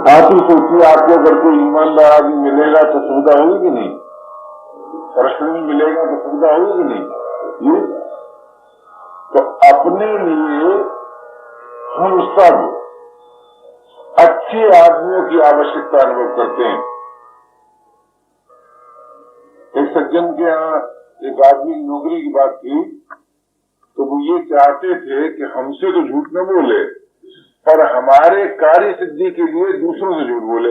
आप ही सोचिए, आपको अगर कोई ईमानदार आदमी मिलेगा तो सुविधा होगी कि नहीं? परस्पर मिलेगा तो सुविधा होगी कि नहीं? ये तो अपने लिए हम सब अच्छे आदमियों की आवश्यकता अनुभव करते हैं। एक सज्जन के यहाँ एक आदमी की नौकरी की बात की तो वो ये चाहते थे कि हमसे तो झूठ न बोले पर हमारे कार्य सिद्धि के लिए दूसरों से झूठ बोले।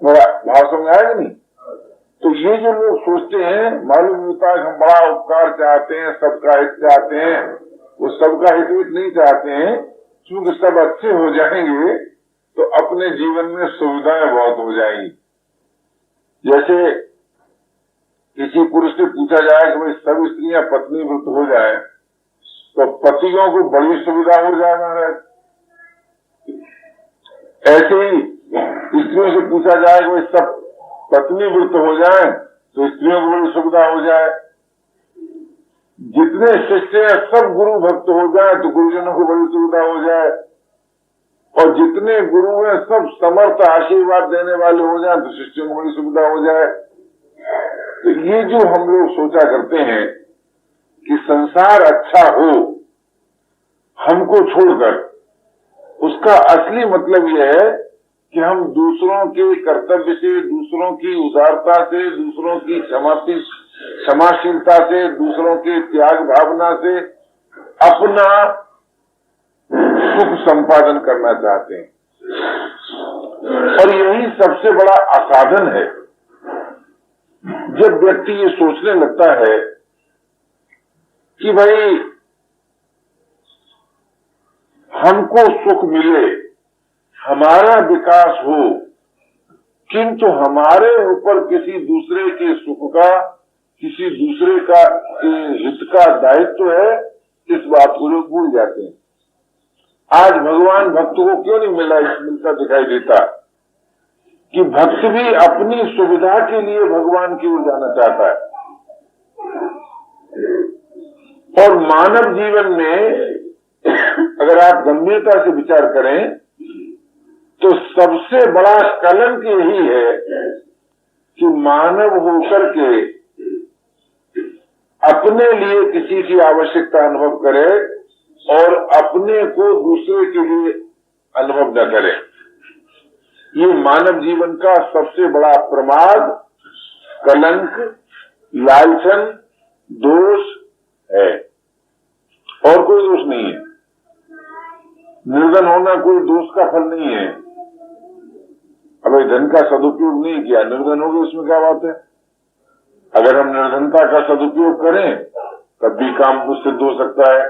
मेरा भाव समझ आया नहीं? तो ये जो लोग सोचते हैं, मालूम होता है कि हम बड़ा उपकार चाहते हैं, सबका हित चाहते हैं, वो सबका हित नहीं चाहते हैं। क्योंकि सब अच्छे हो जाएंगे तो अपने जीवन में सुविधाएं बहुत हो जाएंगी। जैसे किसी पुरुष से पूछा जाए कि भाई सब स्त्रियां पत्नी व्रत हो जाए तो पतियों को बड़ी सुविधा हो जाएगा। ऐसे ही स्त्रियों से पूछा जाए कि भाई सब पत्नी व्रत हो जाए तो स्त्रियों को बड़ी सुविधा हो जाए। जितने शिष्य हैं सब गुरु भक्त हो जाए तो गुरुजनों को बड़ी सुविधा हो जाए। और जितने गुरु हैं सब समर्थ आशीर्वाद देने वाले हो जाए तो शिष्यों को बड़ी सुविधा हो जाए। तो ये जो हम लोग सोचा करते हैं कि संसार अच्छा हो हमको छोड़कर, उसका असली मतलब यह है कि हम दूसरों के कर्तव्य से, दूसरों की उदारता से, दूसरों की क्षमाशीलता से, दूसरों के त्याग भावना से अपना सुख संपादन करना चाहते हैं। और यही सबसे बड़ा असाधन है। जब व्यक्ति ये सोचने लगता है कि भाई हमको सुख मिले, हमारा विकास हो, किंतु हमारे ऊपर किसी दूसरे के सुख का, किसी दूसरे का हित का दायित्व है, इस बात को लोग भूल जाते हैं। आज भगवान भक्त को क्यों नहीं मिलता दिखाई देता कि भक्त भी अपनी सुविधा के लिए भगवान की ओर जाना चाहता है। और मानव जीवन में अगर आप गंभीरता से विचार करें तो सबसे बड़ा कलंक यही है कि मानव होकर के अपने लिए किसी की आवश्यकता अनुभव करे और अपने को दूसरे के लिए अनुभव न करे। ये मानव जीवन का सबसे बड़ा प्रमाद, कलंक, लालसन, दोष है। और कोई दोष नहीं है। निर्धन होना कोई दोष का फल नहीं है। अब धन का सदुपयोग नहीं किया, निर्धन हो गए, उसमें क्या बात है? अगर हम निर्धनता का सदुपयोग करें तब भी काम कुछ सिद्ध हो सकता है।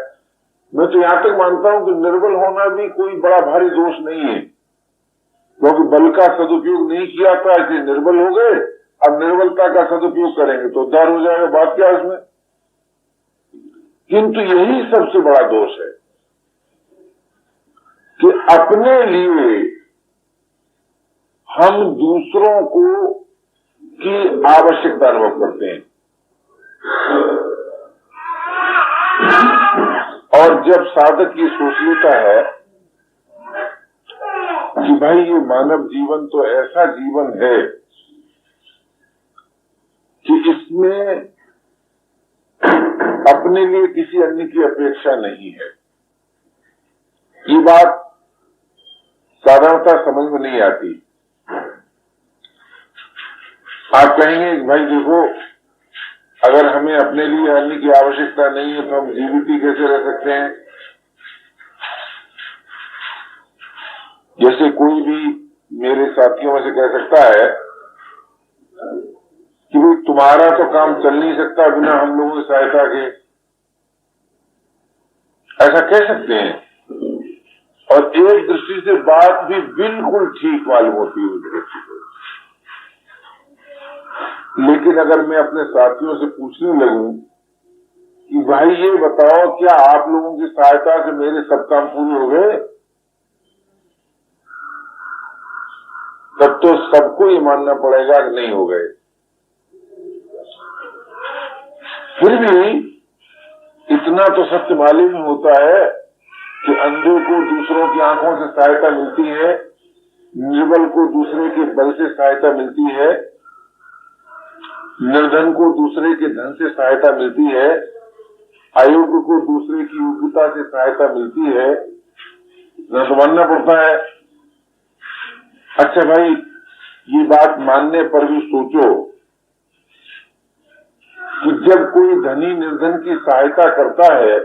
मैं तो यहां तक मानता हूं कि निर्बल होना भी कोई बड़ा भारी दोष नहीं है, क्योंकि बल का सदुपयोग नहीं किया था इसलिए निर्बल हो गए। अब निर्बलता का सदुपयोग करेंगे तो उद्धार हो जाएगा, बात क्या है इसमें? किंतु यही सबसे बड़ा दोष है कि अपने लिए हम दूसरों को की आवश्यकता अनुभव करते हैं। और जब साधक ये सोच लेता है कि भाई ये मानव जीवन तो ऐसा जीवन है कि इसमें अपने लिए किसी अन्य की अपेक्षा नहीं है, ये बात साधारणतः समझ में नहीं आती। आप कहेंगे भाई देखो, अगर हमें अपने लिए अन्य की आवश्यकता नहीं है तो हम जीवित ही कैसे रह सकते हैं? जैसे कोई भी मेरे साथियों में से कह सकता है कि भाई तुम्हारा तो काम चल नहीं सकता बिना हम लोगों की सहायता के, ऐसा कह सकते हैं। और एक दृष्टि से बात भी बिल्कुल ठीक मालूम होती है उस दृष्टि से। लेकिन अगर मैं अपने साथियों से पूछने लगूं कि भाई ये बताओ क्या आप लोगों की सहायता से मेरे सब काम पूरे हो गए, तब तो सबको ये मानना पड़ेगा कि नहीं हो गए। फिर भी इतना तो सत्य मालूम होता है कि अंधे को दूसरों की आंखों से सहायता मिलती है, निर्बल को दूसरे के बल से सहायता मिलती है, निर्धन को दूसरे के धन से सहायता मिलती है, अयोग्य को दूसरे की योग्यता से सहायता मिलती है, न तो मानना पड़ता है। अच्छा भाई, ये बात मानने पर भी सोचो कि जब कोई धनी निर्धन की सहायता करता है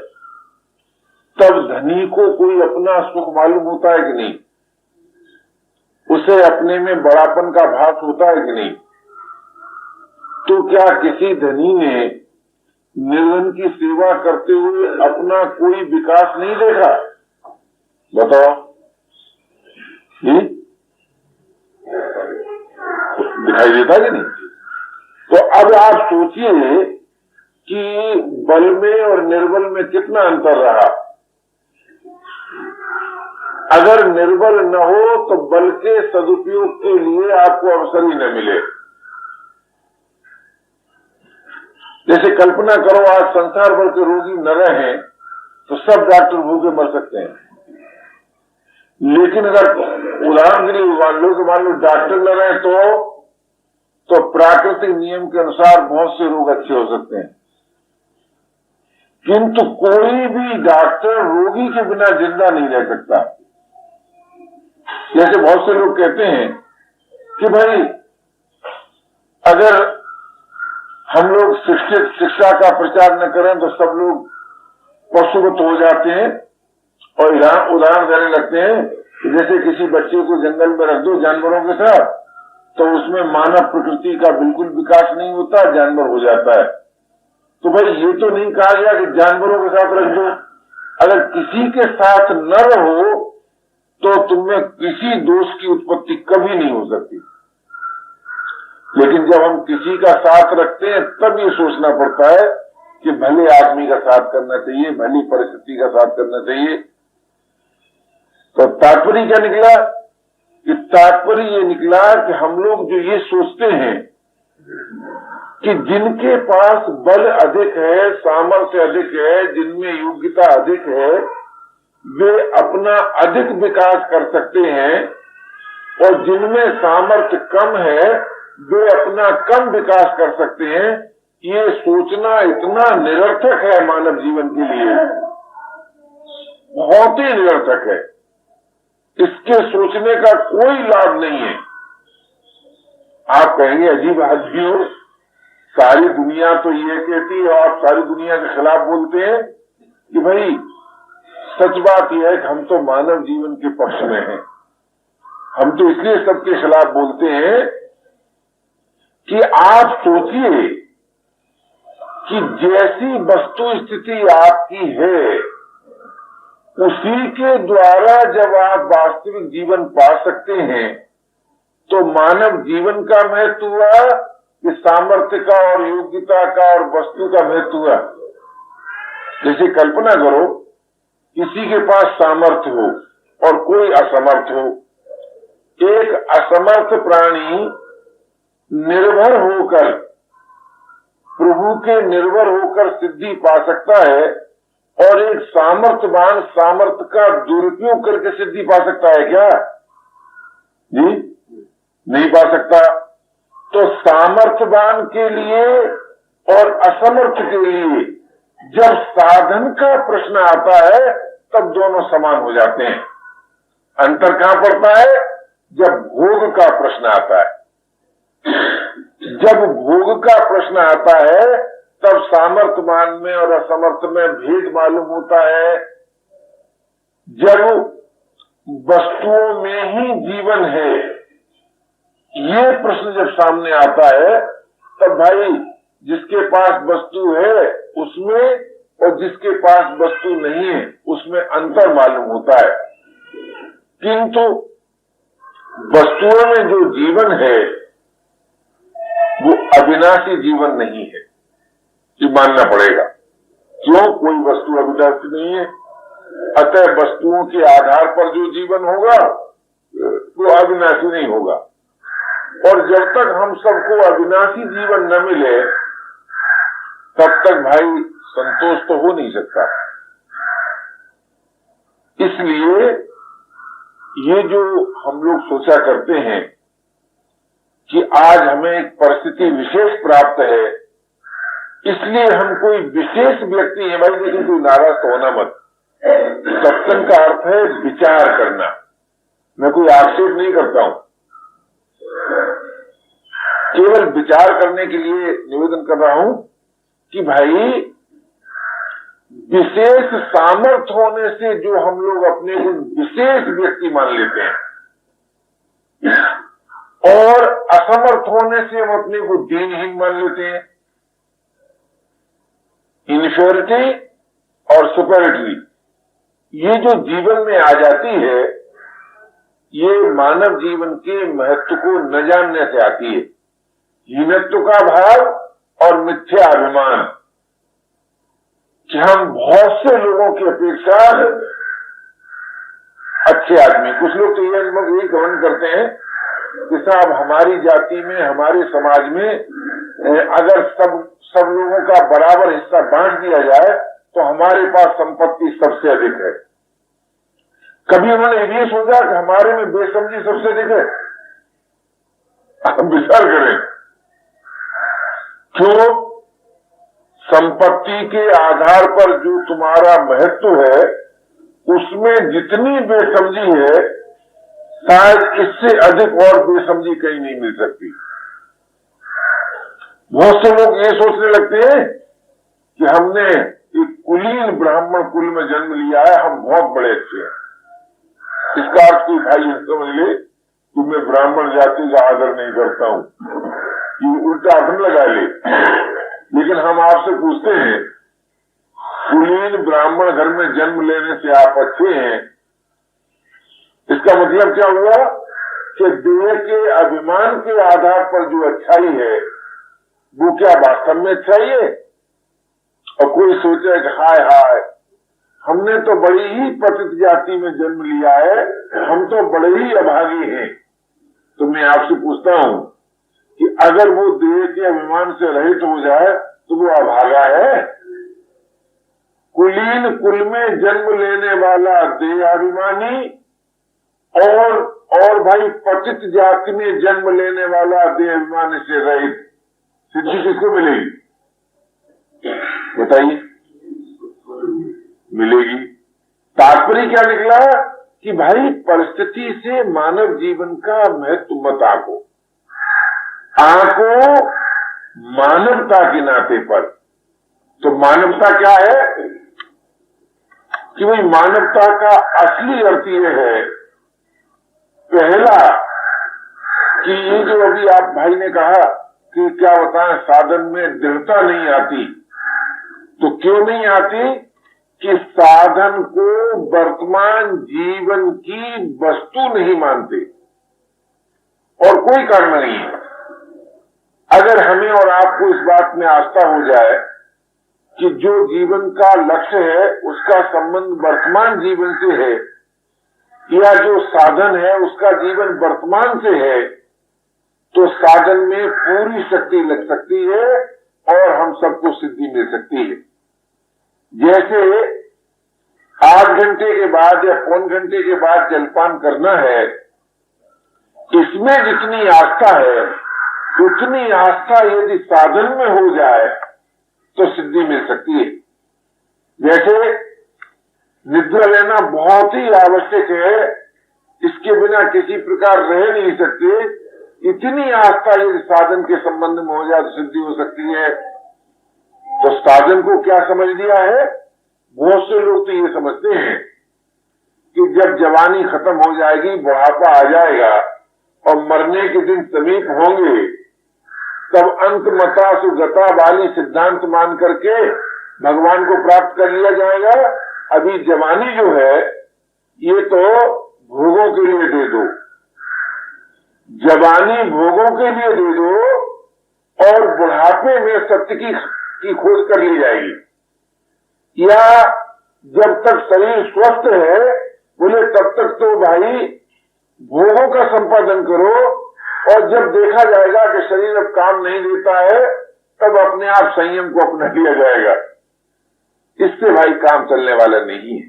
तब धनी को कोई अपना सुख मालूम होता है कि नहीं? उसे अपने में बड़ापन का भास होता है कि नहीं? तो क्या किसी धनी ने निर्धन की सेवा करते हुए अपना कोई विकास नहीं देखा? बताओ। दिखाई देता कि नहीं? तो अब आप सोचिए कि बल में और निर्बल में कितना अंतर रहा। अगर निर्बल न हो तो बल के सदुपयोग के लिए आपको अवसर ही न मिले। जैसे कल्पना करो, आज संसार भर के रोगी न रहे तो सब डॉक्टर भूखे मर सकते हैं, लेकिन अगर उदाहरण के लिए मान लो डॉक्टर न रहे तो प्राकृतिक नियम के अनुसार बहुत से रोग अच्छे हो सकते हैं। किंतु कोई भी डॉक्टर रोगी के बिना जिंदा नहीं रह सकता। जैसे बहुत से लोग कहते हैं कि भाई अगर हम लोग शिक्षा का प्रचार न करें तो सब लोग पशुवत हो जाते हैं, और उदाहरण देने लगते हैं कि जैसे किसी बच्चे को जंगल में रख दो जानवरों के साथ तो उसमें मानव प्रकृति का बिल्कुल विकास नहीं होता, जानवर हो जाता है। तो भाई ये तो नहीं कहा गया कि जानवरों के साथ रख दो। अगर किसी के साथ न रहो तो तुममें किसी दोष की उत्पत्ति कभी नहीं हो सकती। लेकिन जब हम किसी का साथ रखते हैं तब ये सोचना पड़ता है कि भले आदमी का साथ करना चाहिए, भली परिस्थिति का साथ करना चाहिए। तो तात्पर्य क्या निकला? कि तात्पर्य ये निकला कि हम लोग जो ये सोचते हैं कि जिनके पास बल अधिक है, सामर्थ्य अधिक है, जिनमें योग्यता अधिक है, वे अपना अधिक विकास कर सकते हैं, और जिनमें सामर्थ्य कम है वे अपना कम विकास कर सकते हैं, ये सोचना इतना निरर्थक है मानव जीवन के लिए, बहुत ही निरर्थक है। इसके सोचने का कोई लाभ नहीं है। आप कहेंगे अजीब आदमी हो, सारी दुनिया तो ये कहती है और आप सारी दुनिया के खिलाफ बोलते हैं। कि भाई सच बात यह है कि हम तो मानव जीवन के पक्ष में हैं। हम तो इसलिए सबके खिलाफ बोलते हैं कि आप सोचिए कि जैसी वस्तु स्थिति आपकी है उसी के द्वारा जब आप वास्तविक जीवन पा सकते हैं तो मानव जीवन का महत्व हुआ कि सामर्थ्य का और योग्यता का और वस्तु का महत्व हुआ। जैसे कल्पना करो किसी के पास सामर्थ्य हो और कोई असमर्थ हो। एक असमर्थ प्राणी निर्भर होकर, प्रभु के निर्भर होकर सिद्धि पा सकता है, और एक सामर्थ्यवान सामर्थ्य का दुरुपयोग करके सिद्धि पा सकता है क्या? जी नहीं पा सकता। तो सामर्थ्यवान के लिए और असमर्थ के लिए जब साधन का प्रश्न आता है तब दोनों समान हो जाते हैं। अंतर कहां पड़ता है? जब भोग का प्रश्न आता है। जब भोग का प्रश्न आता है तब सामर्थ्यवान में और असमर्थ में भेद मालूम होता है। जब वस्तुओं में ही जीवन है, ये प्रश्न जब सामने आता है तब भाई जिसके पास वस्तु है उसमें और जिसके पास वस्तु नहीं है उसमें अंतर मालूम होता है। किंतु वस्तुओं में जो जीवन है वो अविनाशी जीवन नहीं है, ये मानना पड़ेगा। क्यों? कोई वस्तु अविनाशी नहीं है, अतः वस्तुओं के आधार पर जो जीवन होगा वो अविनाशी नहीं होगा। और जब तक हम सबको अविनाशी जीवन न मिले तब तक भाई संतोष तो हो नहीं सकता। इसलिए ये जो हम लोग सोचा करते हैं कि आज हमें एक परिस्थिति विशेष प्राप्त है, इसलिए हम कोई विशेष व्यक्ति है, भाई लेकिन कोई नाराज तो होना मत। सत्संग का अर्थ है विचार करना। मैं कोई आक्षेप नहीं करता हूं, केवल विचार करने के लिए निवेदन कर रहा हूं कि भाई विशेष सामर्थ्य होने से जो हम लोग अपने को विशेष व्यक्ति मान लेते हैं और असमर्थ होने से हम अपने को दीनहीन मान लेते हैं, इन्फीरियरिटी और सुपरियरिटी, ये जो जीवन में आ जाती है, ये मानव जीवन के महत्व को न जानने से आती है। हीनत्व का भाव और मिथ्या अभिमान कि हम बहुत से लोगों की अपेक्षा अच्छे आदमी, कुछ लोग तो यही घमंड करते हैं कि साहब हमारी जाति में, हमारे समाज में अगर सब लोगों का बराबर हिस्सा बांट दिया जाए तो हमारे पास संपत्ति सबसे अधिक है। कभी उन्होंने ये सोचा कि हमारे में बेसमझी सबसे अधिक है? आप विचार करें, क्यों? संपत्ति के आधार पर जो तुम्हारा महत्व है उसमें जितनी बेसमझी है, शायद इससे अधिक और बेसमझी कहीं नहीं मिल सकती। बहुत से लोग ये सोचने लगते हैं कि हमने एक कुलीन ब्राह्मण कुल में जन्म लिया है, हम बहुत बड़े अच्छे हैं। इसका अर्थ कोई भाई समझ ले कि मैं ब्राह्मण जाति का आदर नहीं करता हूं, ये उल्टा अर्थ लगा ले। लेकिन हम आपसे पूछते हैं, कुलीन ब्राह्मण घर में जन्म लेने से आप अच्छे हैं, इसका मतलब क्या हुआ कि देह के अभिमान के आधार पर जो अच्छाई है वो क्या वास्तव में अच्छाई है? और कोई सोचे कि हाय हाय हमने तो बड़ी ही पतित जाति में जन्म लिया है, हम तो बड़े ही अभागी हैं। तो मैं आपसे पूछता हूं कि अगर वो देह के अभिमान से रहित हो जाए तो वो अभागा है? कुलीन कुल में जन्म लेने वाला देहाभिमानी और भाई पतित जाति में जन्म लेने वाला देहाभिमानी से रहित सिद्धि किसको मिलेगी? बताइए। मिलेगी। तात्पर्य क्या निकला कि भाई परिस्थिति से मानव जीवन का महत्व मत आंको मानवता के नाते पर। तो मानवता क्या है कि भाई मानवता का असली अर्थ यह है, पहला कि ये जो अभी आप भाई ने कहा कि क्या बताएं साधन में दृढ़ता नहीं आती, तो क्यों नहीं आती कि साधन को वर्तमान जीवन की वस्तु नहीं मानते और कोई कारण नहीं है। अगर हमें और आपको इस बात में आस्था हो जाए कि जो जीवन का लक्ष्य है उसका संबंध वर्तमान जीवन से है, या जो साधन है उसका जीवन वर्तमान से है, तो साधन में पूरी शक्ति लग सकती है और हम सबको सिद्धि मिल सकती है। जैसे 8 घंटे के बाद या पौन घंटे के बाद जलपान करना है, इसमें जितनी आस्था है उतनी आस्था यदि साधन में हो जाए तो सिद्धि मिल सकती है। जैसे निद्रा लेना बहुत ही आवश्यक है, इसके बिना किसी प्रकार रह नहीं सकते, इतनी आस्था यदि साधन के संबंध में हो जाए तो सिद्धि हो सकती है। तो साधन को क्या समझ लिया है? बहुत से लोग तो ये समझते हैं कि जब जवानी खत्म हो जाएगी, बुढ़ापा आ जाएगा और मरने के दिन समीप होंगे, तब अंत मता सुगता वाली सिद्धांत मान करके भगवान को प्राप्त कर लिया जाएगा। अभी जवानी जो है ये तो भोगों के लिए दे दो, जवानी भोगों के लिए दे दो और बुढ़ापे में सत्य की खोज कर ली जाएगी। या जब तक शरीर स्वस्थ है बोले तब तक तो भाई भोगों का संपादन करो, और जब देखा जाएगा कि शरीर अब काम नहीं देता है तब अपने आप संयम को अपना लिया जाएगा। इससे भाई काम चलने वाला नहीं है।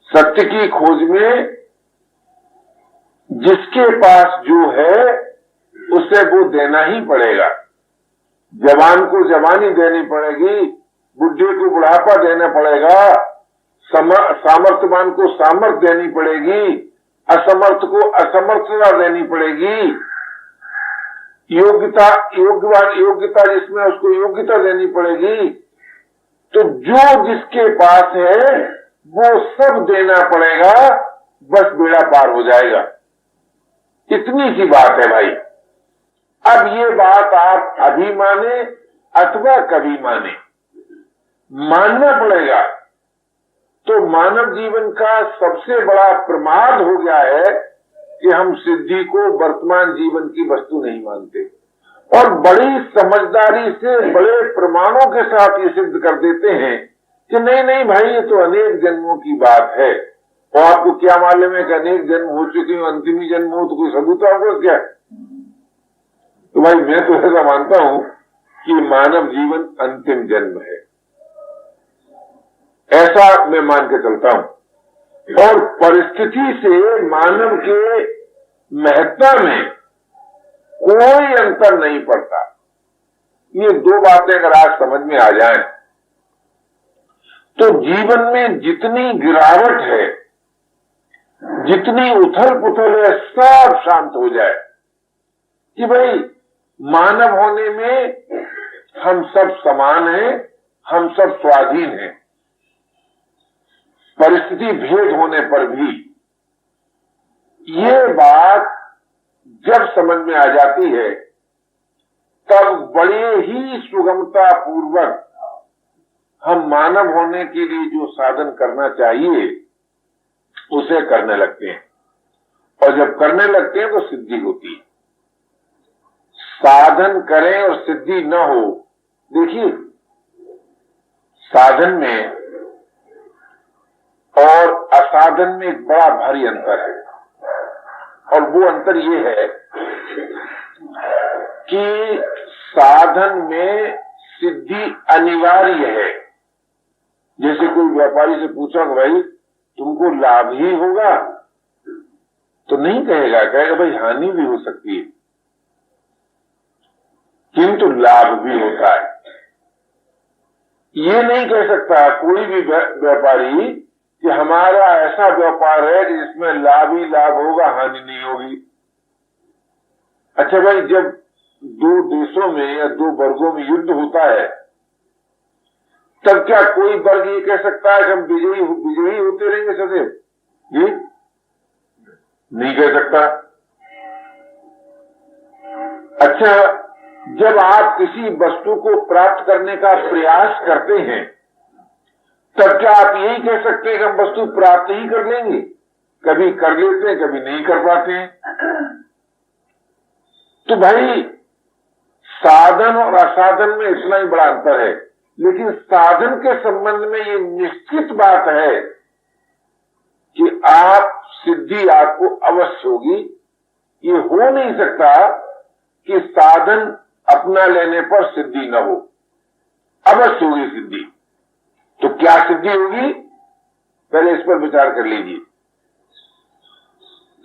सत्य की खोज में जिसके पास जो है उसे वो देना ही पड़ेगा। जवान को जवानी देनी पड़ेगी, बुढ़े को बुढ़ापा देना पड़ेगा, सामर्थ्यवान को सामर्थ्य देनी पड़ेगी, असमर्थ को असमर्थता देनी पड़ेगी, योग्यता जिसमें उसको योग्यता देनी पड़ेगी। तो जो जिसके पास है वो सब देना पड़ेगा, बस बेड़ा पार हो जाएगा। इतनी सी बात है भाई। अब ये बात आप अभी माने अथवा कभी माने, मानना पड़ेगा। तो मानव जीवन का सबसे बड़ा प्रमाद हो गया है कि हम सिद्धि को वर्तमान जीवन की वस्तु नहीं मानते और बड़ी समझदारी से बड़े प्रमाणों के साथ ये सिद्ध कर देते हैं कि नहीं नहीं भाई, ये तो अनेक जन्मों की बात है। और आपको क्या मालूम है कि अनेक जन्म हो चुके हैं, अंतिम ही जन्म हो तो कोई सबूता होगा क्या? तो भाई मैं तो ऐसा मानता हूं कि मानव जीवन अंतिम जन्म है, ऐसा मैं मान के चलता हूं। और परिस्थिति से मानव के महत्ता में कोई अंतर नहीं पड़ता। ये दो बातें अगर आज समझ में आ जाएं तो जीवन में जितनी गिरावट है, जितनी उथल पुथल है, सब शांत हो जाए कि भाई मानव होने में हम सब समान हैं, हम सब स्वाधीन हैं। परिस्थिति भेद होने पर भी ये बात जब समझ में आ जाती है तब बड़े ही सुगमता पूर्वक हम मानव होने के लिए जो साधन करना चाहिए उसे करने लगते हैं। और जब करने लगते हैं तो सिद्धि होती है। साधन करें और सिद्धि न हो, देखिए साधन में और असाधन में एक बड़ा भारी अंतर है। और वो अंतर ये है कि साधन में सिद्धि अनिवार्य है। जैसे कोई व्यापारी से पूछा कि भाई तुमको लाभ ही होगा, तो नहीं कहेगा, कहेगा भाई हानि भी हो सकती है किंतु लाभ भी होता है। ये नहीं कह सकता कोई भी व्यापारी कि हमारा ऐसा व्यापार है कि जिसमें लाभ ही लाभ होगा, हानि नहीं होगी। अच्छा भाई, जब दो देशों में या दो वर्गों में युद्ध होता है तब क्या कोई वर्ग ये कह सकता है कि हम विजयी होते रहेंगे सदैव? जी नहीं कह सकता। अच्छा, जब आप किसी वस्तु को प्राप्त करने का प्रयास करते हैं तब क्या आप यही कह सकते हैं कि हम वस्तु प्राप्त ही कर लेंगे? कभी कर लेते हैं, कभी नहीं कर पाते हैं। तो भाई साधन और असाधन में इतना ही बड़ा अंतर है। लेकिन साधन के संबंध में ये निश्चित बात है कि आप सिद्धि आपको अवश्य होगी। ये हो नहीं सकता कि साधन अपना लेने पर सिद्धि न हो, अवश्य होगी सिद्धि। तो क्या सिद्धि होगी, पहले इस पर विचार कर लीजिए।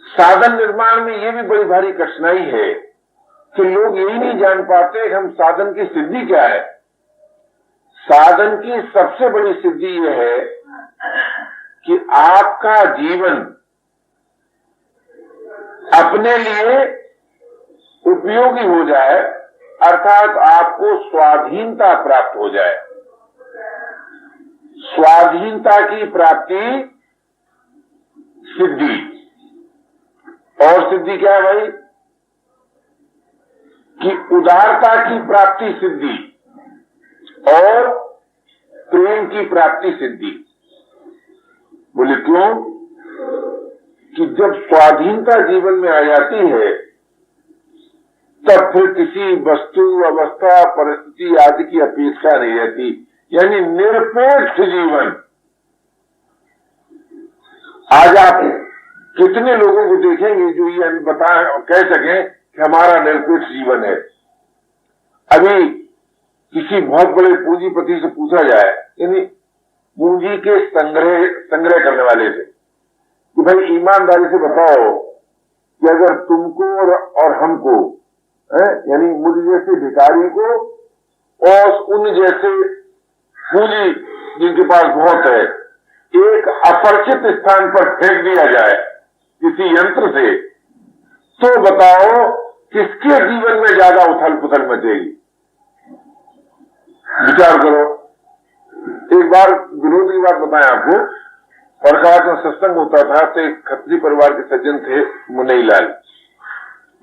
साधन निर्माण में यह भी बड़ी भारी कठिनाई है कि लोग यही नहीं जान पाते कि हम साधन की सिद्धि क्या है। साधन की सबसे बड़ी सिद्धि यह है कि आपका जीवन अपने लिए उपयोगी हो जाए, अर्थात आपको स्वाधीनता प्राप्त हो जाए। स्वाधीनता की प्राप्ति सिद्धि। और सिद्धि क्या है भाई? कि उदारता की प्राप्ति सिद्धि और प्रेम की प्राप्ति सिद्धि। बोले क्यों? कि जब स्वाधीनता जीवन में आ जाती है तब फिर किसी वस्तु, अवस्था, परिस्थिति आदि की अपेक्षा नहीं रहती, यानी निरपेक्ष जीवन। आज आप कितने लोगों को देखेंगे जो ये कह सकें कि हमारा निरपेक्ष जीवन है। अभी किसी बहुत बड़े पूंजीपति से पूछा जाए, यानी पूंजी के संग्रह करने वाले से, कि भाई ईमानदारी से बताओ कि अगर तुमको और हमको, यानी मुझ जैसे भिखारी को और उन जैसे पूंजी जिनके पास बहुत है, एक अपरिचित स्थान पर फेंक दिया जाए किसी यंत्र से, तो बताओ किसके जीवन में ज्यादा उथल पुथल मचेगी? विचार करो। एक बार विनोद की बात बताएं आपको। फरकात में सत्संग होता था तो एक खत्री परिवार के सज्जन थे मुन्नीलाल,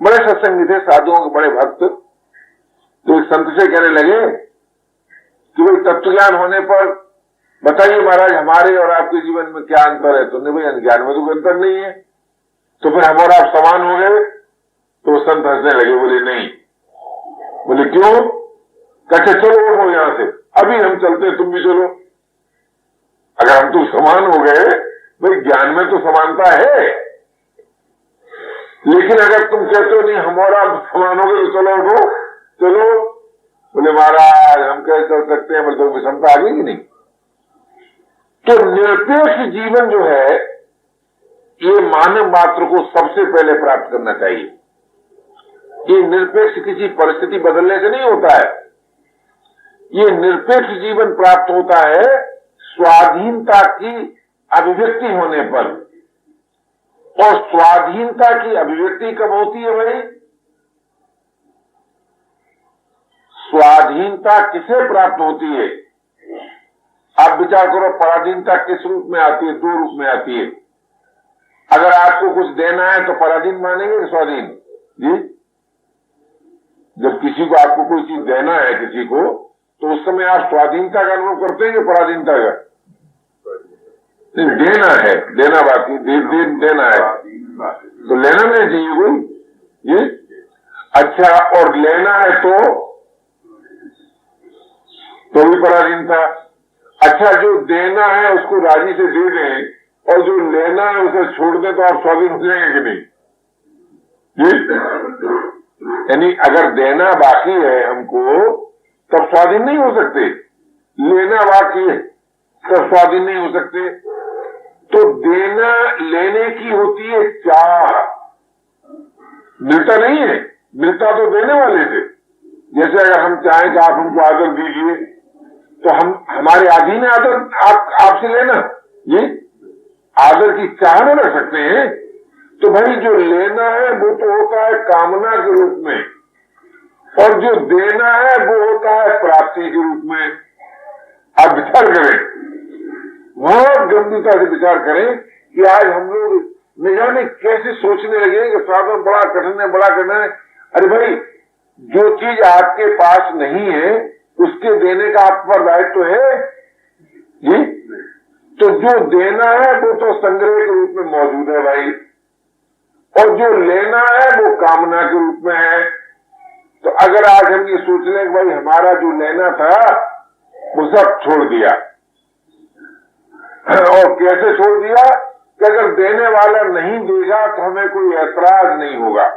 बड़े सत्संगी थे, साधुओं के बड़े भक्त। तो एक संत से कहने लगे कि भाई तत्व ज्ञान होने पर बताइए महाराज हमारे और आपके जीवन में क्या अंतर है? तो भाई ज्ञान में तो कोई अंतर नहीं है, तो फिर हम और आप समान हो गए? तो संत हंसने लगे, बोले नहीं। बोले क्यों? कहते चलो उठो यहां से, अभी हम चलते, तुम भी चलो। अगर हम तो समान हो गए, भाई ज्ञान में तो समानता है, लेकिन अगर तुम कहते हो नहीं हम और आप समान हो गए तो चलो उठो, चलो। बोले महाराज हम कैसे चल सकते हैं? बोले तो विषमता आ गई कि नहीं? तो निरपेक्ष जीवन जो है ये मानव मात्र को सबसे पहले प्राप्त करना चाहिए। ये निरपेक्ष किसी परिस्थिति बदलने से नहीं होता है, ये निरपेक्ष जीवन प्राप्त होता है स्वाधीनता की अभिव्यक्ति होने पर। और स्वाधीनता की अभिव्यक्ति कब होती है भाई? स्वाधीनता किसे प्राप्त होती है? आप विचार करो, पराधीनता किस रूप में आती है? दो रूप में आती है। अगर आपको कुछ देना है तो पराधीन मानेंगे कि स्वाधीन? जी, जब किसी को आपको कोई चीज देना है किसी को, तो उस समय आप स्वाधीनता का अनुभव करते हैं कि पराधीनता का? देना है, देना बाकी देना है तो लेना नहीं चाहिए कोई। ये अच्छा, और लेना है तो भी पराधीनता। अच्छा, जो देना है उसको राजी से दे दें और जो लेना है उसे छोड़ दें तो आप स्वाधीन हो जाएंगे कि नहीं? यानी अगर देना बाकी है हमको तब स्वाधीन नहीं हो सकते, लेना बाकी है तब स्वाधीन नहीं हो सकते। तो देना लेने की होती है चाह, मिलता नहीं है, मिलता तो देने वाले से। जैसे अगर हम चाहें कि आप हमको आदर दीजिए तो हम हमारे अधीन है आदर आपसे लेना, ये आदर की चाह न रख सकते हैं। तो भाई जो लेना है वो तो होता है कामना के रूप में, और जो देना है वो होता है प्राप्ति के रूप में। आप विचार करें, बहुत गंभीरता से विचार करें कि आज हम लोग न जाने कैसे सोचने लगे कि साधन बड़ा कठिन है, बड़ा कठिन है। अरे भाई, जो चीज आपके पास नहीं है उसके देने का आप पर दायित्व है जी। तो जो देना है वो तो संग्रह के रूप में मौजूद है भाई, और जो लेना है वो कामना के रूप में है। तो अगर आज हम ये सोच लें कि भाई हमारा जो लेना था वो सब छोड़ दिया, और कैसे छोड़ दिया कि अगर देने वाला नहीं देगा तो हमें कोई ऐतराज नहीं होगा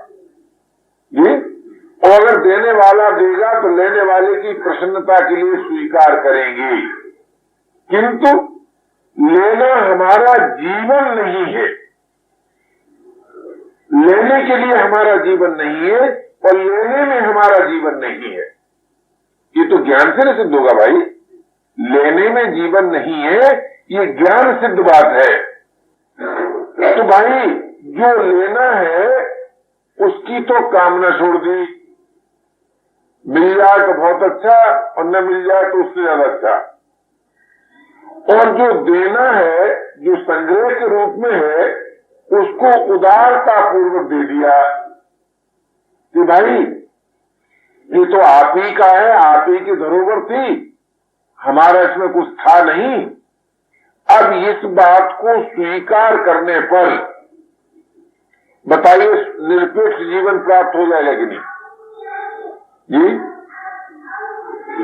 जी, और अगर देने वाला देगा तो लेने वाले की प्रसन्नता के लिए स्वीकार करेंगे। किंतु लेना हमारा जीवन नहीं है, लेने के लिए हमारा जीवन नहीं है और लेने में हमारा जीवन नहीं है। ये तो ज्ञान से नहीं सिद्ध होगा भाई, लेने में जीवन नहीं है, ये ज्ञान सिद्ध बात है। तो भाई जो लेना है उसकी तो कामना छोड़ दी, मिल जाए तो बहुत अच्छा और न मिल जाए तो उससे ज्यादा अच्छा। और जो देना है जो संग्रह के रूप में है उसको उदारता पूर्वक दे दिया कि भाई ये तो आप ही का है, आप ही की धरोहर थी, हमारा इसमें कुछ था नहीं। अब इस बात को स्वीकार करने पर बताइए निरपेक्ष जीवन प्राप्त हो जाएगा कि नहीं जी?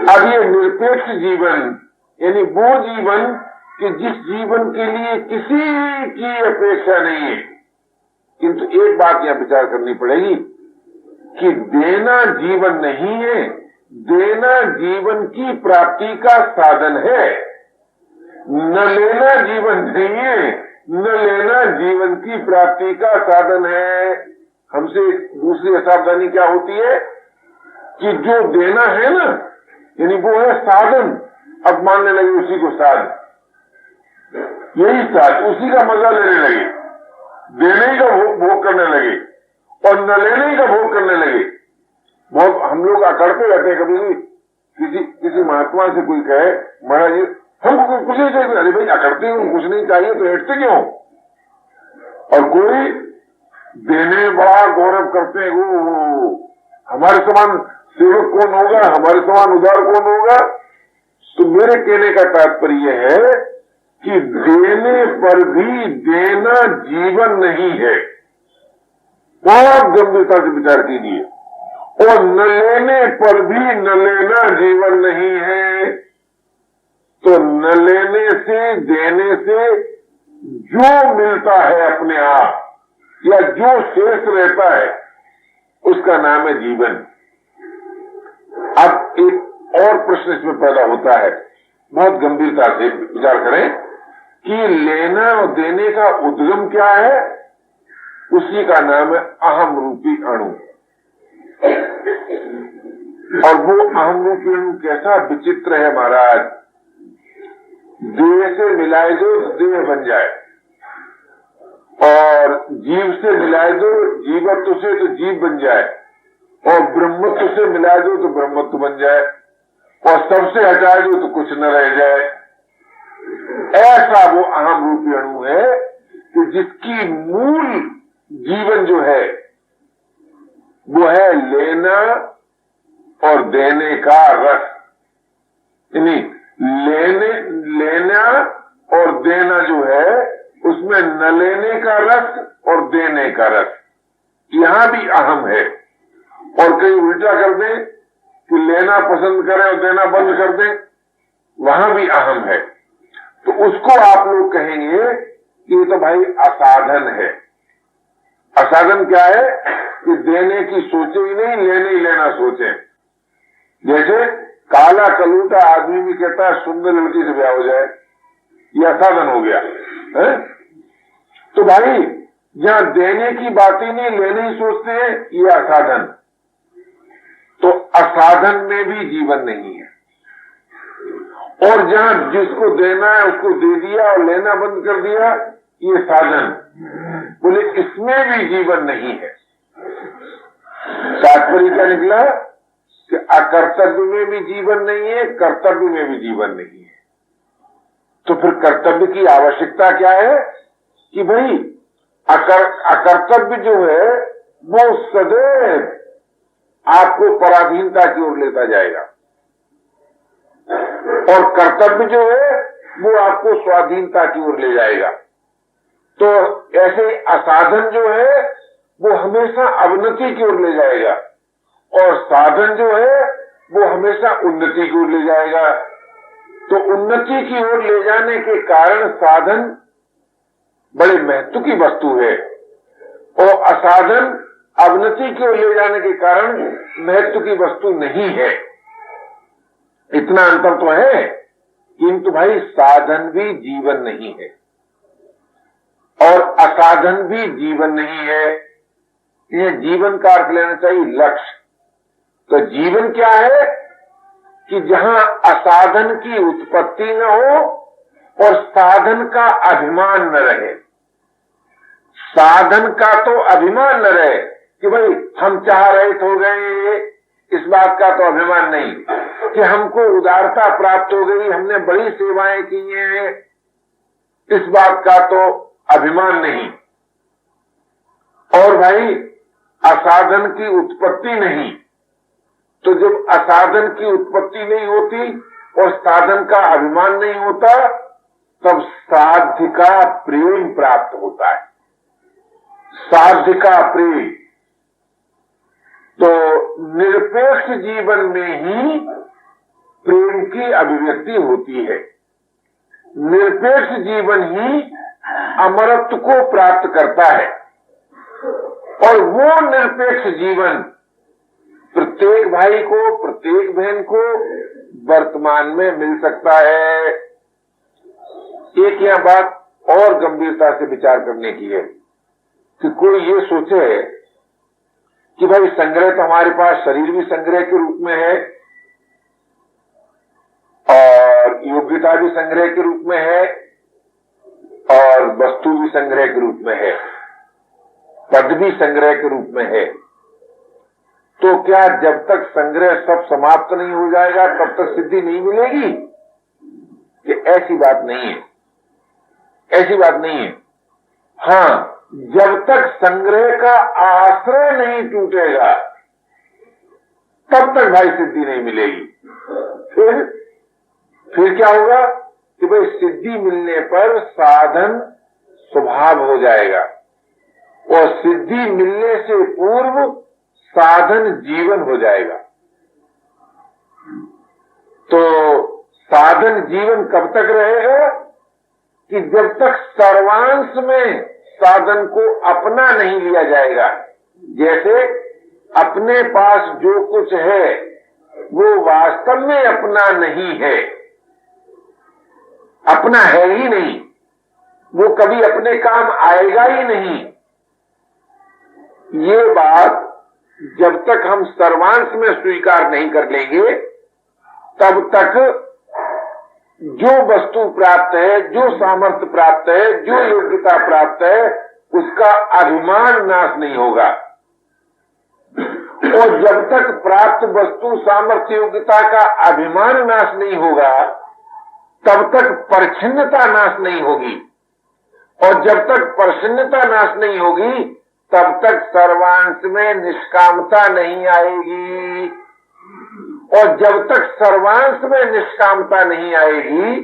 अब ये निरपेक्ष जीवन यानी वो जीवन कि जिस जीवन के लिए किसी की अपेक्षा नहीं है। किंतु एक बात यहां विचार करनी पड़ेगी कि देना जीवन नहीं है, देना जीवन की प्राप्ति का साधन है। न लेना जीवन नहीं है, न लेना जीवन की प्राप्ति का साधन है। हमसे दूसरी असावधानी क्या होती है कि जो देना है ना, यानी वो है साधन, अब मानने लगे उसी को साध, यही साध, उसी का मजा लेने लगे, देने ही का भोग करने लगे और न लेने ही का भोग करने लगे। बहुत हम लोग अकड़ते रहते हैं। कभी किसी महात्मा से कोई कहे महाराज जी हमको कुछ नहीं चाहिए, अरे भाई अकड़ते हो, कुछ नहीं चाहिए तो हेटते क्यों? और कोई देने बड़ा गौरव करते हैं, वो हमारे समान सेवक कौन होगा, हमारे समान उदार कौन होगा। तो मेरे कहने का तात्पर्य है कि देने पर भी देना जीवन नहीं है। बहुत गंभीरता से विचार कीजिए। और न लेने पर भी न लेना जीवन नहीं है। तो न लेने से, देने से जो मिलता है अपने आप या जो शेष रहता है उसका नाम है जीवन। अब एक और प्रश्न इसमें पैदा होता है, बहुत गंभीरता से विचार करें कि लेना और देने का उद्गम क्या है। उसी का नाम है अहम रूपी अणु। और वो अहम रूपी अणु कैसा विचित्र है महाराज। देह से मिलाए दो देह बन जाए, और जीव से मिलाए दो जीवत्व से तो जीव बन जाए, और ब्रह्मत्व से मिलाए दो तो ब्रह्मत्व बन जाए, और सबसे हटाए दो तो कुछ न रह जाए। ऐसा वो अहम रूपी अणु है कि जिसकी मूल जीवन जो है वो है लेना और देने का रस। लेना और देना जो है उसमें न लेने का रस और देने का रस, यहां भी अहम है। और कहीं उल्टा कर दें कि लेना पसंद करें और देना बंद कर दें, वहां भी अहम है। तो उसको आप लोग कहेंगे कि ये तो भाई असाधन है। असाधन क्या है कि देने की सोचे ही नहीं, लेने ही लेना सोचे। जैसे काला कलूटा आदमी भी कहता है सुंदर लड़की से ब्याह हो जाए, ये असाधन हो गया है? तो भाई जहां देने की बात ही नहीं, लेने ही सोचते हैं, ये असाधन। तो असाधन में भी जीवन नहीं है। और जहां जिसको देना है उसको दे दिया और लेना बंद कर दिया, ये साधन। बोले इसमें भी जीवन नहीं है। तात्पर्य क्या निकला कि अकर्तव्य में भी जीवन नहीं है, कर्तव्य में भी जीवन नहीं है। तो फिर कर्तव्य की आवश्यकता क्या है कि भाई अकर्तव्य जो है वो सदैव आपको पराधीनता की ओर लेता जाएगा, और कर्तव्य जो है वो आपको स्वाधीनता की ओर ले जाएगा। तो ऐसे असाधन जो है वो हमेशा अवनति की ओर ले जाएगा, और साधन जो है वो हमेशा उन्नति की ओर ले जाएगा। तो उन्नति की ओर ले जाने के कारण साधन बड़े महत्व की वस्तु है, और असाधन अवनति की ओर ले जाने के कारण महत्व की वस्तु नहीं है। इतना अंतर तो है, किंतु भाई साधन भी जीवन नहीं है और असाधन भी जीवन नहीं है। ये जीवन का अर्थ लेना चाहिए लक्ष्य। तो जीवन क्या है कि जहां असाधन की उत्पत्ति न हो और साधन का अभिमान न रहे। साधन का तो अभिमान न रहे कि भाई हम चाह रहित हो गए, इस बात का तो अभिमान नहीं कि हमको उदारता प्राप्त हो गई, हमने बड़ी सेवाएं की हैं, इस बात का तो अभिमान नहीं। और भाई असाधन की उत्पत्ति नहीं। तो जब असाधन की उत्पत्ति नहीं होती और साधन का अभिमान नहीं होता, तब साध्य का प्रेम प्राप्त होता है। साध्य का प्रेम तो निरपेक्ष जीवन में ही प्रेम की अभिव्यक्ति होती है। निरपेक्ष जीवन ही अमरत्व को प्राप्त करता है, और वो निरपेक्ष जीवन प्रत्येक भाई को, प्रत्येक बहन को वर्तमान में मिल सकता है। एक यह बात और गंभीरता से विचार करने की है कि कोई ये सोचे कि भाई संग्रह तो हमारे पास शरीर भी संग्रह के रूप में है और योग्यता भी संग्रह के रूप में है और वस्तु भी संग्रह के रूप में है, पद भी संग्रह के रूप में है, तो क्या जब तक संग्रह सब समाप्त नहीं हो जाएगा तब तक सिद्धि नहीं मिलेगी? कि ऐसी बात नहीं है, ऐसी बात नहीं है। हाँ, जब तक संग्रह का आश्रय नहीं टूटेगा तब तक भाई सिद्धि नहीं मिलेगी। फिर क्या होगा कि भाई सिद्धि मिलने पर साधन स्वभाव हो जाएगा और सिद्धि मिलने से पूर्व साधन जीवन हो जाएगा। तो साधन जीवन कब तक रहेगा? कि जब तक सर्वांश में साधन को अपना नहीं लिया जाएगा। जैसे अपने पास जो कुछ है वो वास्तव में अपना नहीं है, अपना है ही नहीं, वो कभी अपने काम आएगा ही नहीं। ये बात जब तक हम सर्वांश में स्वीकार नहीं कर लेंगे तब तक जो वस्तु प्राप्त है, जो सामर्थ्य प्राप्त है, जो योग्यता प्राप्त है, उसका अभिमान नाश नहीं होगा। और जब तक प्राप्त वस्तु सामर्थ्य योग्यता का अभिमान नाश नहीं होगा तब तक परिच्छिन्नता नाश नहीं होगी और जब तक परिच्छिन्नता नाश नहीं होगी तब तक सर्वांश में निष्कामता नहीं आएगी और जब तक सर्वांश में निष्कामता नहीं आएगी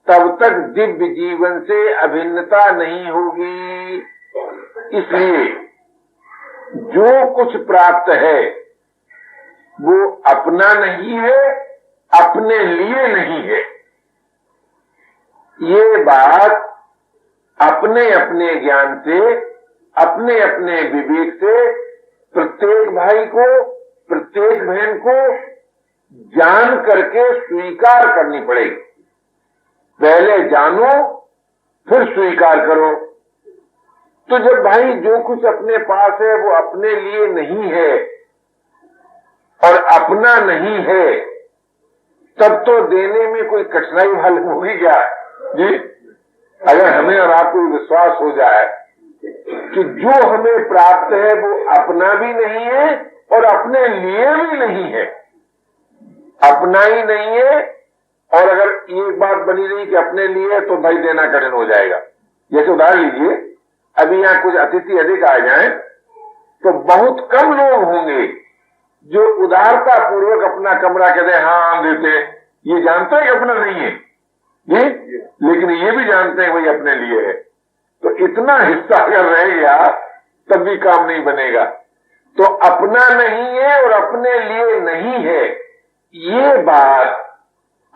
तब तक दिव्य जीवन से अभिन्नता नहीं होगी। इसलिए जो कुछ प्राप्त है वो अपना नहीं है, अपने लिए नहीं है। ये बात अपने अपने ज्ञान से, अपने अपने विवेक से प्रत्येक भाई को, प्रत्येक बहन को जान करके स्वीकार करनी पड़ेगी। पहले जानो फिर स्वीकार करो। तो जब भाई जो कुछ अपने पास है वो अपने लिए नहीं है और अपना नहीं है तब तो देने में कोई कठिनाई मालूम होगी क्या जी? अगर हमें और आपको विश्वास हो जाए कि जो हमें प्राप्त है वो अपना भी नहीं है और अपने लिए भी नहीं है, अपना ही नहीं है, और अगर ये बात बनी रही कि अपने लिए तो भाई देना कठिन हो जाएगा। जैसे उदाहरण लीजिए, अभी यहाँ कुछ अतिथि अधिक आ जाएं तो बहुत कम लोग होंगे जो उदारता पूर्वक अपना कमरा कहते हैं हाँ हम देते हैं। ये जानते हैं कि अपना नहीं है जी, लेकिन ये भी जानते हैं भाई अपने लिए है। तो इतना हिस्सा अगर रह गया तब भी काम नहीं बनेगा। तो अपना नहीं है और अपने लिए नहीं है, ये बात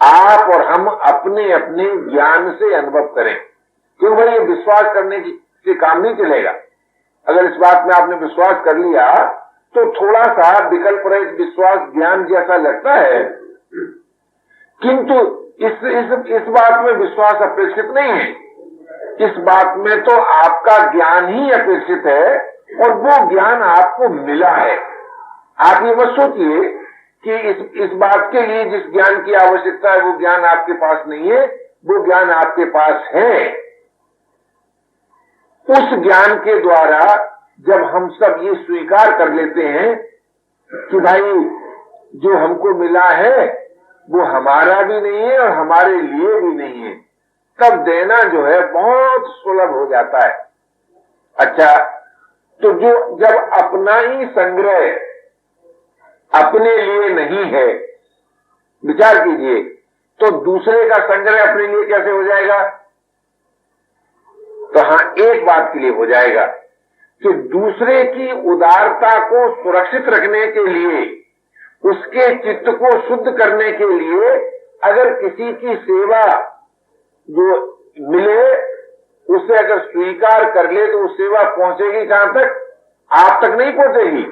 आप और हम अपने अपने ज्ञान से अनुभव करें। क्यों भाई, ये विश्वास करने से काम नहीं चलेगा। अगर इस बात में आपने विश्वास कर लिया तो थोड़ा सा विकल्प रहित विश्वास ज्ञान जैसा लगता है, किंतु इस बात में विश्वास अपेक्षित नहीं है। इस बात में तो आपका ज्ञान ही अपेक्षित है और वो ज्ञान आपको मिला है। आप ये मत सोचिए कि इस बात के लिए जिस ज्ञान की आवश्यकता है वो ज्ञान आपके पास नहीं है, वो ज्ञान आपके पास है। उस ज्ञान के द्वारा जब हम सब ये स्वीकार कर लेते हैं कि भाई जो हमको मिला है वो हमारा भी नहीं है और हमारे लिए भी नहीं है, तब देना जो है बहुत सुलभ हो जाता है। अच्छा, तो जो जब अपना ही संग्रह अपने लिए नहीं है, विचार कीजिए, तो दूसरे का संग्रह अपने लिए कैसे हो जाएगा? तो हाँ, एक बात के लिए हो जाएगा कि दूसरे की उदारता को सुरक्षित रखने के लिए, उसके चित्त को शुद्ध करने के लिए अगर किसी की सेवा जो मिले उसे अगर स्वीकार कर ले तो वो सेवा पहुंचेगी कहां तक? आप तक नहीं पहुंचेगी।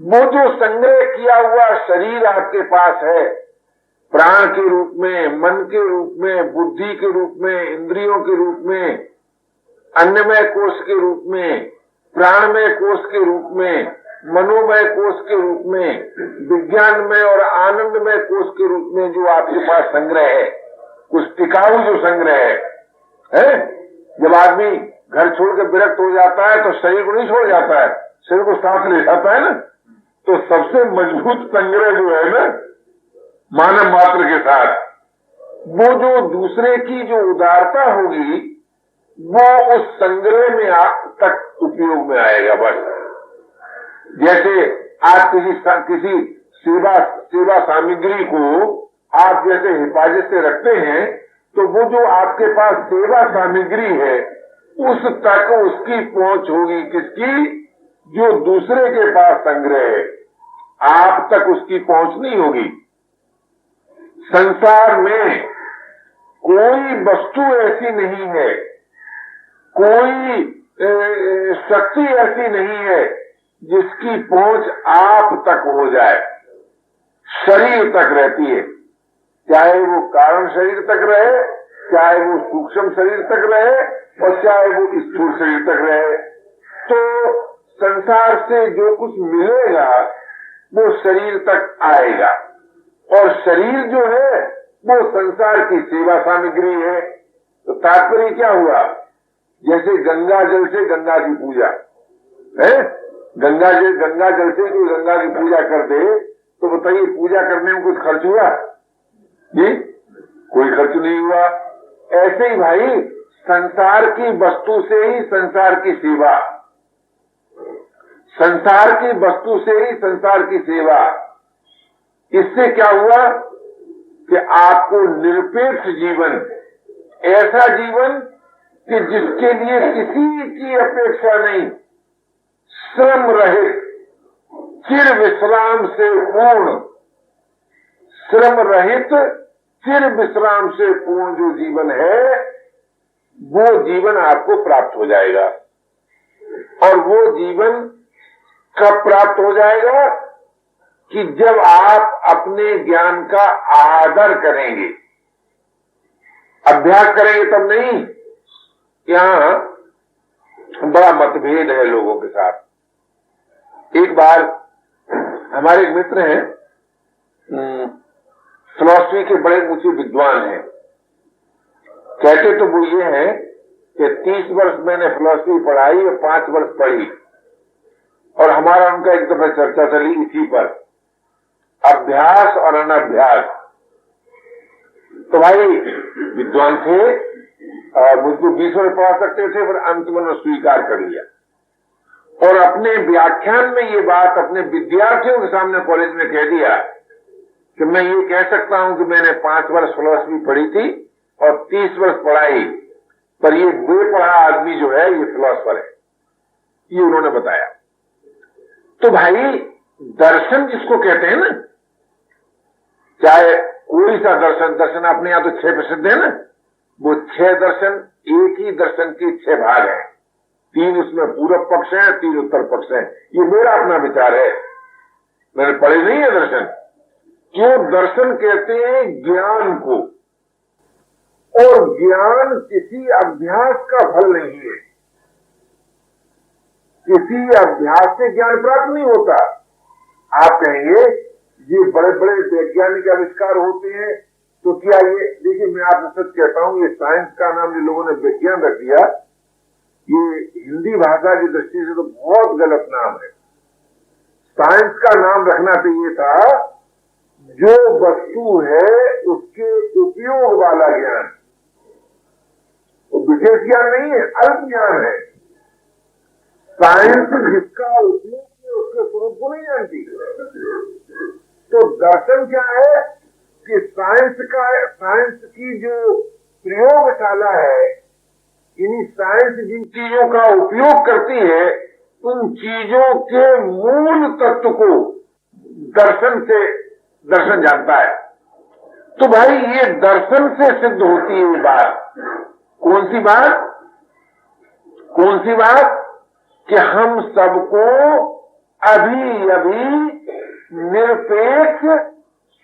वो जो संग्रह किया हुआ शरीर आपके पास है प्राण के रूप में, मन के रूप में, बुद्धि के रूप में, इंद्रियों के रूप में, अन्नमय कोष के रूप में, प्राणमय कोष के रूप में, मनोमय कोष के रूप में, विज्ञानमय और आनंदमय कोष के रूप में जो आपके पास संग्रह है, कुछ टिकाऊ जो संग्रह है? जब आदमी घर छोड़ के विरक्त हो जाता है तो शरीर को नहीं छोड़ जाता है, शरीर को साथ ले जाता है ना। तो सबसे मजबूत संग्रह जो है ना मानव मात्र के साथ, वो जो दूसरे की जो उदारता होगी वो उस संग्रह में तक उपयोग में आएगा। बस जैसे आप किसी सेवा सामग्री को आप जैसे हिफाजत से रखते हैं, तो वो जो आपके पास सेवा सामग्री है उस तक उसकी पहुंच होगी किसकी? जो दूसरे के पास संग्रह है, आप तक उसकी पहुंच नहीं होगी। संसार में कोई वस्तु ऐसी नहीं है, कोई शक्ति ऐसी नहीं है जिसकी पहुंच आप तक हो जाए। शरीर तक रहती है, चाहे वो कारण शरीर तक रहे, चाहे वो सूक्ष्म शरीर तक रहे और चाहे वो स्थूल शरीर तक रहे। तो संसार से जो कुछ मिलेगा वो शरीर तक आएगा, और शरीर जो है वो संसार की सेवा सामग्री है। तो तात्पर्य क्या हुआ? जैसे गंगा जल से गंगा की पूजा है, गंगा जल से कोई गंगा की पूजा कर दे तो बताइए पूजा करने में कुछ खर्च हुआ? जी, कोई खर्च नहीं हुआ। ऐसे ही भाई संसार की वस्तु से ही संसार की सेवा, संसार की वस्तु से ही संसार की सेवा। इससे क्या हुआ कि आपको निरपेक्ष जीवन, ऐसा जीवन कि जिसके लिए किसी की अपेक्षा नहीं, श्रम रहित, चिर विश्राम से पूर्ण, श्रम रहित चिर विश्राम से पूर्ण जो जीवन है वो जीवन आपको प्राप्त हो जाएगा। और वो जीवन कब प्राप्त हो जाएगा? कि जब आप अपने ज्ञान का आदर करेंगे, अभ्यास करेंगे तब नहीं। यहां बड़ा मतभेद है लोगों के साथ। एक बार हमारे एक मित्र हैं, फिलॉसफी के बड़े ऊंचे विद्वान हैं। कहते तो वो ये है कि 30 वर्ष मैंने फिलॉसफी पढ़ाई और 5 वर्ष पढ़ी, और हमारा उनका एक दफा चर्चा चली इसी पर, अभ्यास और अनभ्यास। तो भाई विद्वान थे, मुझको 20 वर्ष पढ़ा सकते थे, पर अंत में उन्होंने स्वीकार कर लिया और अपने व्याख्यान में ये बात अपने विद्यार्थियों के सामने कॉलेज में कह दिया कि मैं ये कह सकता हूं कि मैंने 5 वर्ष फिलॉसफी पढ़ी थी और 30 वर्ष पढ़ाई, पर ये बेपढ़ा आदमी जो है ये फिलॉसफर है, ये उन्होंने बताया। तो भाई दर्शन जिसको कहते हैं ना, चाहे कोई सा दर्शन, दर्शन अपने यहां तो 6 प्रसिद्ध है ना, वो 6 दर्शन एक ही दर्शन के 6 भाग हैं। 3 उसमें पूर्व पक्ष है, 3 उत्तर पक्ष है। ये मेरा अपना विचार है, मैंने पढ़े नहीं है दर्शन। क्यों दर्शन कहते हैं ज्ञान को, और ज्ञान किसी अभ्यास का फल नहीं है, किसी अभ्यास से ज्ञान प्राप्त नहीं होता। आप कहेंगे ये बड़े बड़े वैज्ञानिक आविष्कार होते हैं, तो क्या ये, देखिए मैं आपसे सच कहता हूं, ये साइंस का नाम जिन लोगों ने विज्ञान रख दिया, ये हिंदी भाषा की दृष्टि से तो बहुत गलत नाम है। साइंस का नाम रखना चाहिए था जो वस्तु है उसके उपयोग वाला ज्ञान। वो विशेष ज्ञान नहीं है, अल्प ज्ञान है। साइंस जिसका उपयोग है उसके स्वरूप को नहीं जानती। तो दर्शन क्या है कि साइंस की जो प्रयोगशाला है, यानी साइंस जिन चीजों का उपयोग करती है उन चीजों के मूल तत्व को दर्शन जानता है। तो भाई ये दर्शन से सिद्ध होती है ये बात। कौन सी बात? कौन सी बात? कि हम सबको अभी अभी निरपेक्ष,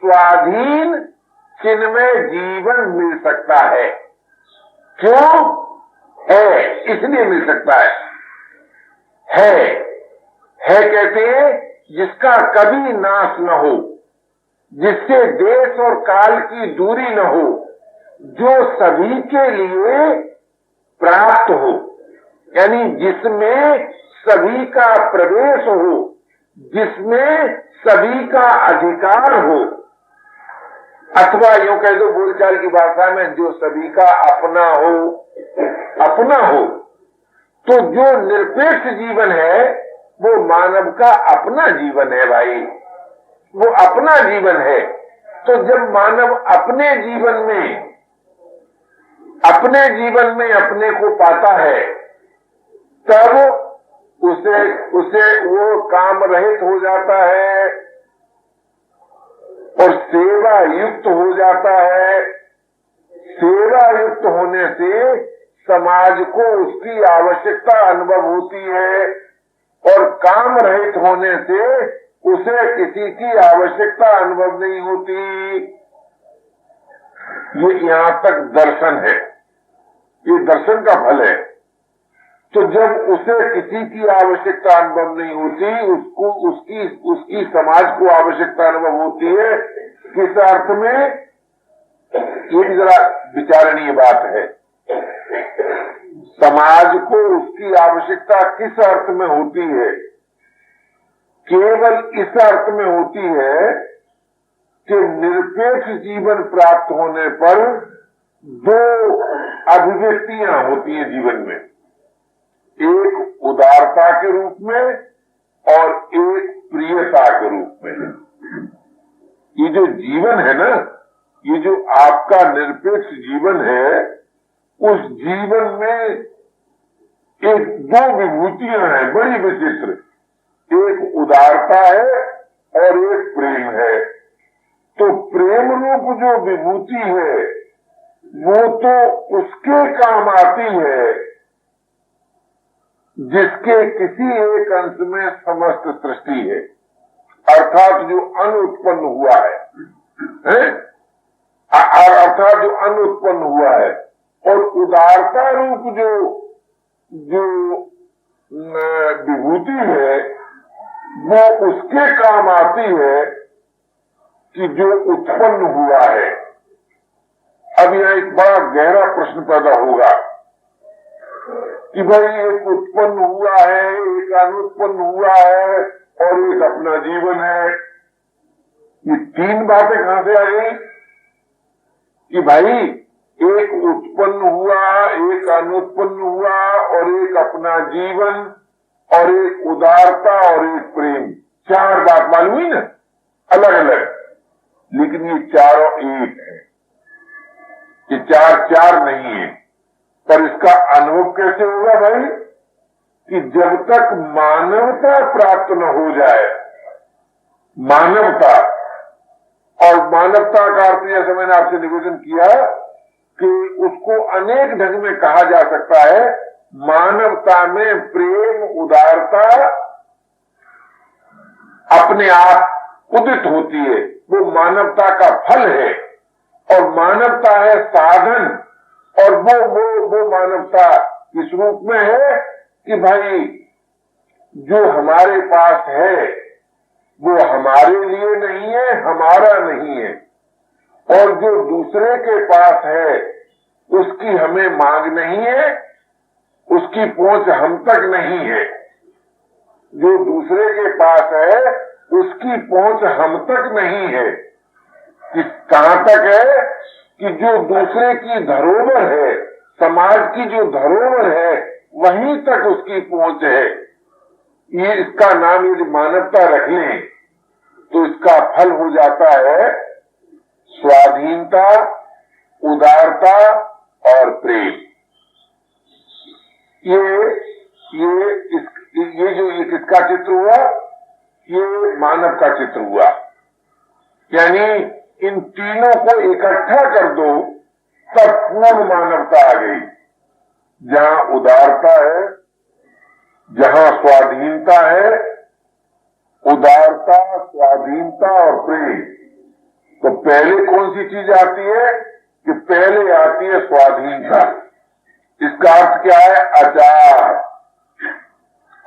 स्वाधीन जिनमें जीवन मिल सकता है। क्यों है? इसलिए मिल सकता है कहते हैं जिसका कभी नाश न हो, जिससे देश और काल की दूरी न हो, जो सभी के लिए प्राप्त हो, यानी जिसमें सभी का प्रवेश हो, जिसमें सभी का अधिकार हो, अथवा यूं कह दो बोलचाल की भाषा में जो सभी का अपना हो। तो जो निरपेक्ष जीवन है वो मानव का अपना जीवन है भाई, वो अपना जीवन है। तो जब मानव अपने जीवन में अपने को पाता है तब उसे वो काम रहित हो जाता है और सेवा युक्त हो जाता है। सेवा युक्त होने से समाज को उसकी आवश्यकता अनुभव होती है और काम रहित होने से उसे किसी की आवश्यकता अनुभव नहीं होती। ये यहां तक दर्शन है, ये दर्शन का फल है। तो जब उसे किसी की आवश्यकता अनुभव नहीं होती, उसको उसकी समाज को आवश्यकता अनुभव होती है। किस अर्थ में? ये जरा विचारणीय बात है। समाज को उसकी आवश्यकता किस अर्थ में होती है? केवल इस अर्थ में होती है कि निरपेक्ष जीवन प्राप्त होने पर दो अभिव्यक्तियां होती हैं जीवन में, एक उदारता के रूप में और एक प्रियता के रूप में। ये जो जीवन है ना, ये जो आपका निरपेक्ष जीवन है, उस जीवन में एक दो विभूतियां हैं बड़ी विचित्र, एक उदारता है और एक प्रेम है। तो प्रेम रूप जो विभूति है वो तो उसके काम आती है जिसके किसी एक अंश में समस्त सृष्टि है, अर्थात जो अनुत्पन्न हुआ है, अर्थात जो अनुत्पन्न हुआ है। और उदारता रूप जो विभूति है वो उसके काम आती है कि जो उत्पन्न हुआ है। अब यह एक बड़ा गहरा प्रश्न पैदा होगा कि भाई एक उत्पन्न हुआ है, एक अनुत्पन्न हुआ है और एक अपना जीवन है। ये तीन बातें कहां से आ गई कि भाई एक उत्पन्न हुआ, एक अनुत्पन्न हुआ और एक अपना जीवन और एक उदारता और एक प्रेम। चार बात मालूम हुई ना, अलग अलग, लेकिन ये चारों एक है। ये चार नहीं है। पर इसका अनुभव कैसे होगा भाई? कि जब तक मानवता प्राप्त न हो जाए, मानवता, और मानवता का अर्थ जैसे मैंने आपसे निवेदन किया कि उसको अनेक ढंग में कहा जा सकता है। मानवता में प्रेम, उदारता अपने आप उदित होती है, वो मानवता का फल है। और मानवता है साधन, और वो मानवता किस रूप में है कि भाई जो हमारे पास है वो हमारे लिए नहीं है, हमारा नहीं है, और जो दूसरे के पास है उसकी हमें मांग नहीं है, उसकी पहुंच हम तक नहीं है। जो दूसरे के पास है उसकी पहुंच हम तक नहीं है। कि कहां तक है कि जो दूसरे की धरोहर है, समाज की जो धरोहर है, वहीं तक उसकी पहुंच है। ये इसका नाम यदि मानवता रख लें तो इसका फल हो जाता है स्वाधीनता, उदारता और प्रेम। ये जो ये किसका चित्र हुआ? ये मानव का चित्र हुआ। यानी इन तीनों को इकट्ठा कर दो तब पूर्ण मानवता आ गई। जहां उदारता है, जहां स्वाधीनता है, उदारता, स्वाधीनता और प्रेम, तो पहले कौन सी चीज आती है कि पहले आती है स्वाधीनता। इसका अर्थ क्या है? अचार।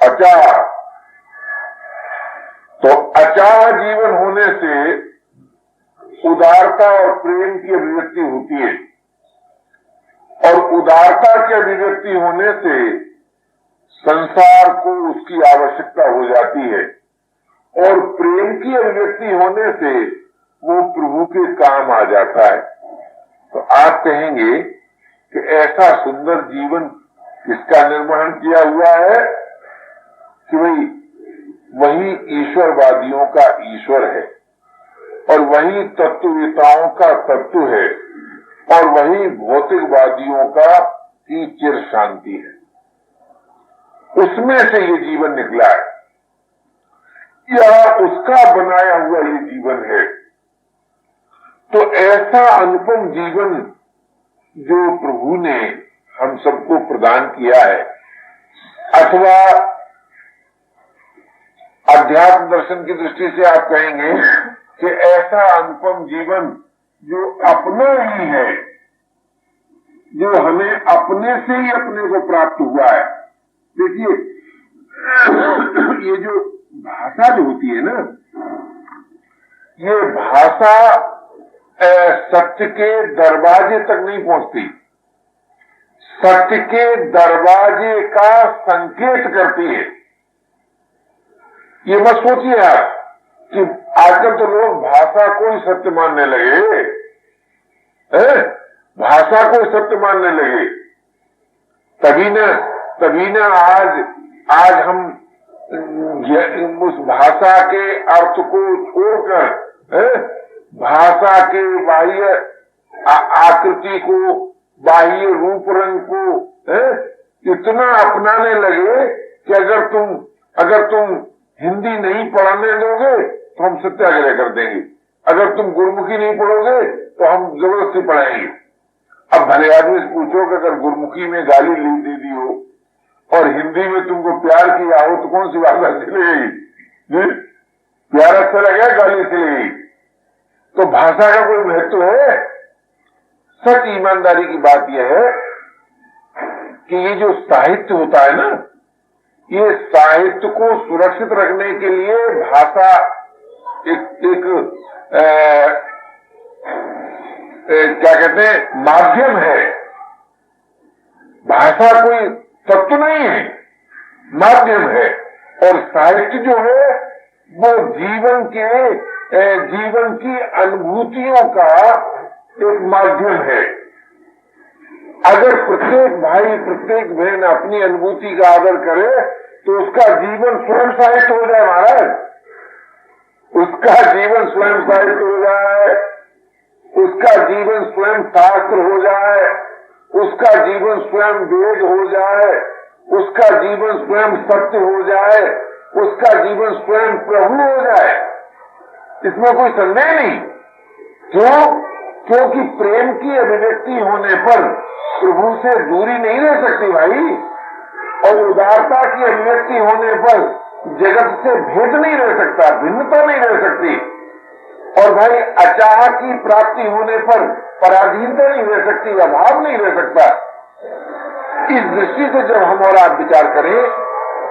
अचार। तो अचार जीवन होने से उदारता और प्रेम की अभिव्यक्ति होती है, और उदारता की अभिव्यक्ति होने से संसार को उसकी आवश्यकता हो जाती है, और प्रेम की अभिव्यक्ति होने से वो प्रभु के काम आ जाता है। तो आप कहेंगे कि ऐसा सुंदर जीवन किसका निर्माण किया हुआ है कि भाई वही ईश्वरवादियों का ईश्वर है, और वही तत्ववेताओं का तत्व है, और वही भौतिकवादियों का की चिर शांति है। उसमें से ये जीवन निकला है, या उसका बनाया हुआ ये जीवन है। तो ऐसा अनुपम जीवन जो प्रभु ने हम सबको प्रदान किया है, अथवा अध्यात्म दर्शन की दृष्टि से आप कहेंगे कि ऐसा अनुपम जीवन जो अपना ही है, जो हमें अपने से ही अपने को प्राप्त हुआ है। देखिए, ये जो भाषा जो होती है ना, ये भाषा सत्य के दरवाजे तक नहीं पहुंचती, सत्य के दरवाजे का संकेत करती है। ये मत सोचिए आप कि आजकल तो लोग भाषा को ही सत्य मानने लगे, भाषा को ही सत्य मानने लगे। तभी न आज हम उस भाषा के अर्थ को छोड़कर भाषा के बाह्य आकृति को, बाह्य रूप रंग को इतना अपनाने लगे कि अगर तुम हिंदी नहीं पढ़ाने दोगे तो हम सत्याग्रह कर देंगे, अगर तुम गुरुमुखी नहीं पढ़ोगे तो हम जबरदस्ती पढ़ाएंगे। अब भले आदमी से पूछो कि अगर गुरुमुखी में गाली दे दी हो और हिंदी में तुमको प्यार किया हो तो कौन सी बात अच्छी लगेगी? प्यार अच्छा लगेगा, गाली अच्छी लगेगी? तो भाषा का कोई महत्व है? सच ईमानदारी की बात यह है कि ये जो साहित्य होता है ना, ये साहित्य को सुरक्षित रखने के लिए भाषा एक क्या कहते हैं, माध्यम है। भाषा कोई तत्व नहीं है, माध्यम है। और साहित्य जो है वो जीवन की अनुभूतियों का एक माध्यम है। अगर प्रत्येक भाई प्रत्येक बहन अपनी अनुभूति का आदर करे तो उसका जीवन स्वयं साहित्य हो जाए महाराज, उसका जीवन स्वयं साहित्य हो जाए, उसका जीवन स्वयं शास्त्र हो जाए, उसका जीवन स्वयं वेद हो जाए, उसका जीवन स्वयं सत्य हो जाए, उसका जीवन स्वयं प्रभु हो जाए। इसमें कोई संदेह नहीं। क्यों? क्योंकि प्रेम की अभिव्यक्ति होने पर प्रभु से दूरी नहीं रह सकती भाई, और उदारता की अभिव्यक्ति होने पर जगत से भेद नहीं रह सकता, भिन्नता नहीं रह सकती, और भाई अचाह की प्राप्ति होने पर पराधीनता नहीं रह सकती, अभाव नहीं रह सकता। इस दृष्टि से जब हम और आप विचार करें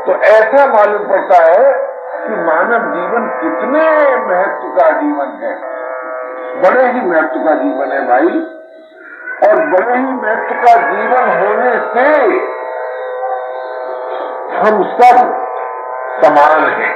तो ऐसा मालूम पड़ता है कि मानव जीवन कितने महत्व का जीवन है, बड़े ही महत्व का जीवन है भाई। और बड़े ही महत्व का जीवन होने से हम सब समान हैं।